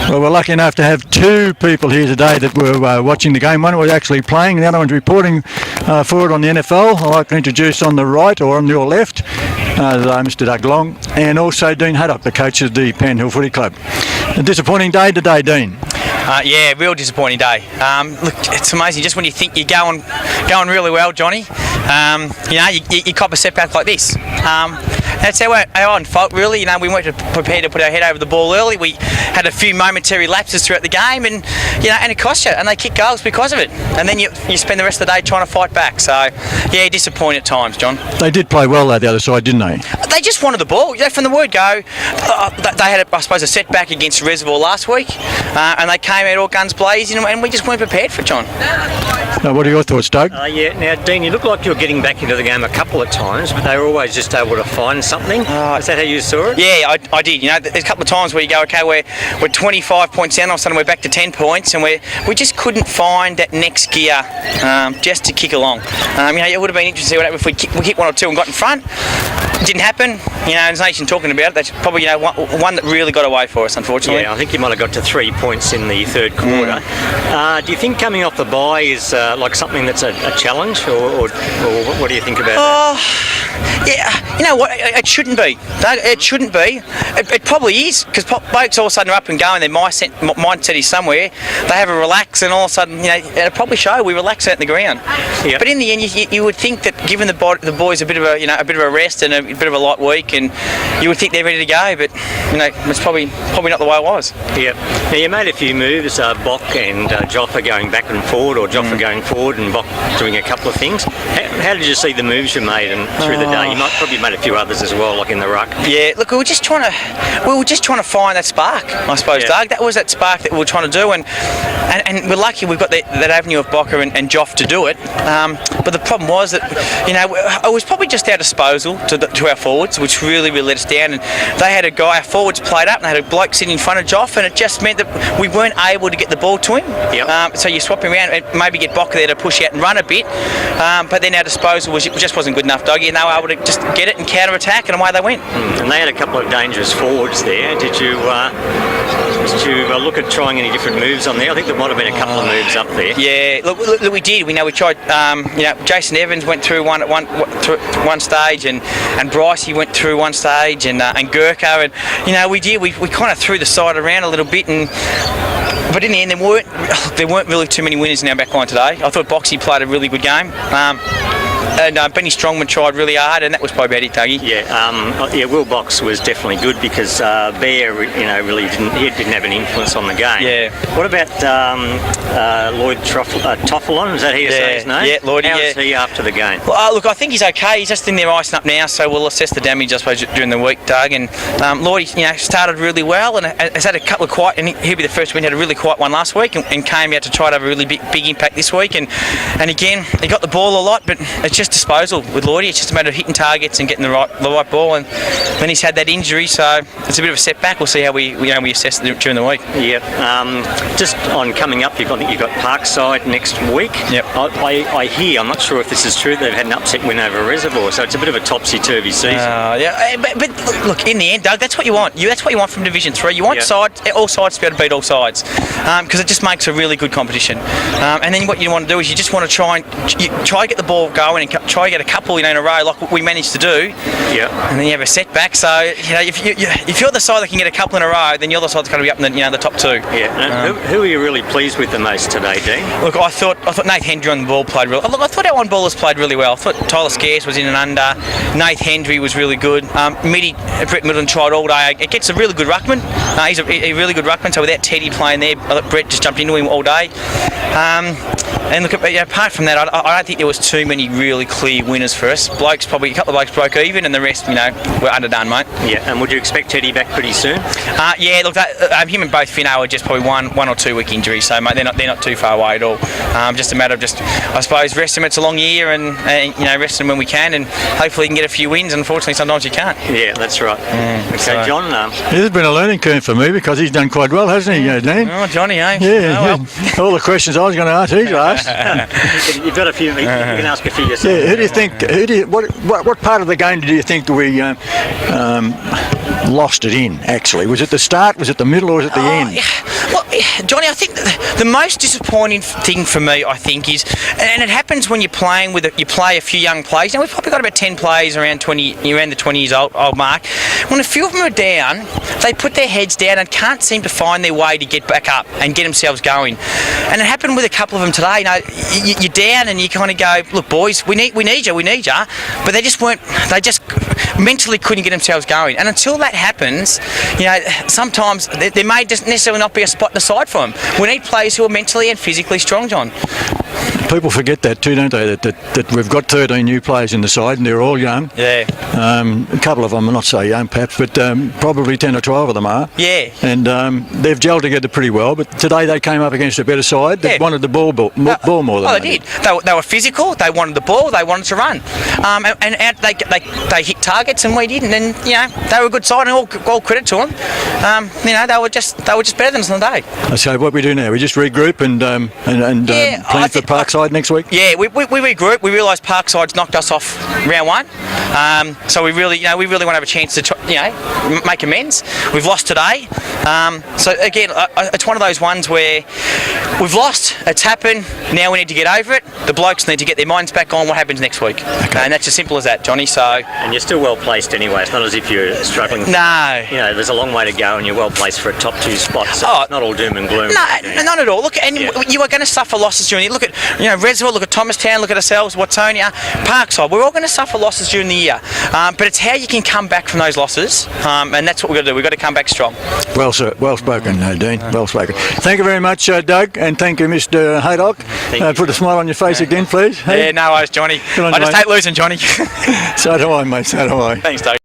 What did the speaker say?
Well, we're lucky enough to have two people here today that were watching the game. One was actually playing, the other one's reporting for it on the NFL. I'd like to introduce on the right, or on your left, Mr. Doug Long, and also Dean Haydock, the coach of the Panton Footy Club. A disappointing day today, Dean. Yeah, real disappointing day. Look, it's amazing. Just when you think you're going really well, Johnny, you cop a setback like this. That's our own fault, really. We weren't prepared to put our head over the ball early. We had a few momentary lapses throughout the game, and and it cost you. And they kick goals because of it. And then you spend the rest of the day trying to fight back. So, yeah, disappointing at times, John. They did play well though, the other side, didn't they? They just wanted the ball. From the word go, they had, I suppose, a setback against Reservoir last week, and they came out all guns blazing, and we just weren't prepared for it, John. Now, what are your thoughts, Doug? Now, Dean, you look like you're getting back into the game a couple of times, but they were always just able to find something. Is that how you saw it? Yeah, I did. There's a couple of times where you go, okay, we're 25 points down, all of a sudden we're back to 10 points, and we just couldn't find that next gear just to kick along. It would have been interesting to see what happened if we hit one or two and got in front. It didn't happen. There's nation talking about it. That's probably one that really got away for us, unfortunately. Yeah, I think you might have got to 3 points in the third quarter. Do you think coming off the bye is like something that's a challenge, or what do you think about that? Yeah, you know what? It shouldn't be. It shouldn't be. It probably is, because blokes all of a sudden are up and going. Their mindset is somewhere. They have a relax, and all of a sudden, it'll probably show. We relax out in the ground. Yep. But in the end, you would think that given the boys a bit of a rest and a bit of a light week, and you would think they're ready to go. But it's probably not the way it was. Yeah. Now you made a few moves. Bock and Joffa going back and forward, or Joffa going forward and Bock doing a couple of things. How did you see the moves you made through the day? You might probably made a few others as well, like in the ruck. Yeah, look, we were just trying to find that spark, I suppose, Doug. That was that spark that we were trying to do, and we're lucky we've got that avenue of Bocker and Joff to do it. But the problem was that it was probably just our disposal to our forwards, which really let us down. And they had a guy, our forwards played up, and they had a bloke sitting in front of Joff, and it just meant that we weren't able to get the ball to him. Yep. So you swap him around and maybe get Bocker there to push out and run a bit, but then our disposal just wasn't good enough, Doggy, and they were able to just get it and counter-attack, and away they went. And they had a couple of dangerous forwards there. Did you look at trying any different moves on there? I think there might have been a couple of moves up there. Yeah, look, we did. We tried. Jason Evans went through one stage, and Brycey went through one stage, and Gurkha, and we did. We kind of threw the side around a little bit, but in the end, there weren't really too many winners in our back line today. I thought Boxy played a really good game. And Benny Strongman tried really hard, and that was probably about it, Dougie. Yeah, Will Box was definitely good because Bear, really didn't have an influence on the game. Yeah. What about Lloyd Toffelon? Is that how you say his name? Yeah, Lloyd. How is he after the game? Well, look, I think he's okay. He's just in there icing up now, so we'll assess the damage, I suppose, during the week, Doug. And Lloyd, started really well, and has had a couple of quiet, and he'll be the first one. He had a really quiet one last week, and came out to try to have a really big impact this week. And again, he got the ball a lot, but it's just disposal with Lloydie. It's just a matter of hitting targets and getting the right ball, and then he's had that injury, so it's a bit of a setback. We'll see how we assess it during the week. Yep. Just on coming up, you've got Parkside next week. Yep. I hear, I'm not sure if this is true, they've had an upset win over Reservoir, so it's a bit of a topsy-turvy season. But look, in the end, Doug, that's what you want. That's what you want from Division 3. You want all sides to be able to beat all sides, because it just makes a really good competition. And then what you want to do is you just want to try to get the ball going and try to get a couple in a row like we managed to do. Yeah. And then you have a setback. So if you're the side that can get a couple in a row, then you're the side that's going to be up in the top two. Yeah. Who are you really pleased with the most today, Dean? Look, I thought Nath Hendry on the ball played really. Look, I thought our one ballers played really well. I thought Tyler Scarce was in and under. Nath Hendry was really good. Brett Middleton tried all day. It gets a really good ruckman. He's a really good ruckman. So without Teddy playing there, Brett just jumped into him all day. And look, apart from that, I don't think there was too many really clear winners for us. Blokes, probably a couple of blokes broke even, and the rest, were underdone, mate. Yeah, and would you expect Teddy back pretty soon? Yeah, look, him and both Finno are just probably one or 2 week injuries, so mate, they're not too far away at all. Just a matter of I suppose, rest them. It's a long year, and rest them when we can, and hopefully you can get a few wins. Unfortunately, sometimes you can't. Yeah, that's right. Okay, John. This has been a learning curve for me because he's done quite well, hasn't he, Dean? Oh, Johnny, eh? Yeah. Oh, well. All the questions I was going to ask, he's asked. You've got a few. You can ask a few yourself. Yeah, who do you think? What part of the game do you think we lost it in? Actually, was it the start? Was it the middle? Or was it the end? Yeah. Well, Johnny, I think the most disappointing thing for me, I think, is, and it happens when you're playing you play a few young players. Now we've probably got about 10 players around the 20 years old mark. When a few of them are down, they put their heads down and can't seem to find their way to get back up and get themselves going. And it happened with a couple of them today. You know, you're down and you kind of go, look, boys, we need you, but they just weren't. They just mentally couldn't get themselves going. And until that happens, you know, sometimes there may just necessarily not be a spot in the side for them. We need players who are mentally and physically strong, John. People forget that too, don't they? That we've got 13 new players in the side and they're all young. Yeah. A couple of them are not so young, perhaps, but probably 10 or 12 of them are. Yeah. And they've gelled together pretty well. But today they came up against a better side that wanted the ball more than they did. They were physical. They wanted the ball. They wanted to run. And they hit targets and we didn't. And you know they were a good side and all credit to them. You know they were just better than us on the day. So what we do now? We just regroup and plan for Parkside next week. Yeah, we regroup. We realised Parkside's knocked us off round one. So we really want to have a chance to make amends. We've lost today. So again, it's one of those ones where we've lost. It's happened. Now we need to get over it. The blokes need to get their minds back on what happens next week. Okay. And that's as simple as that, Johnny. So. And you're still well placed anyway. It's not as if you're struggling. No. You know, there's a long way to go, and you're well placed for a top 2 spot. So it's not all doom and gloom. No, not at all. Look, and you are going to suffer losses during the year. Look at Reservoir, look at Thomastown, look at ourselves, Watsonia, Parkside. We're all going to suffer losses during the year, but it's how you can come back from those losses, and that's what we've got to do. We've got to come back strong. Well, sir, well spoken, Dean. Well spoken. Thank you very much, Doug, and thank you, Mr. Haydock. Put a smile on your face again, please. Hey? Yeah, no worries, Johnny. I just hate losing, Johnny. So do I, mate. So do I. Thanks, Doug.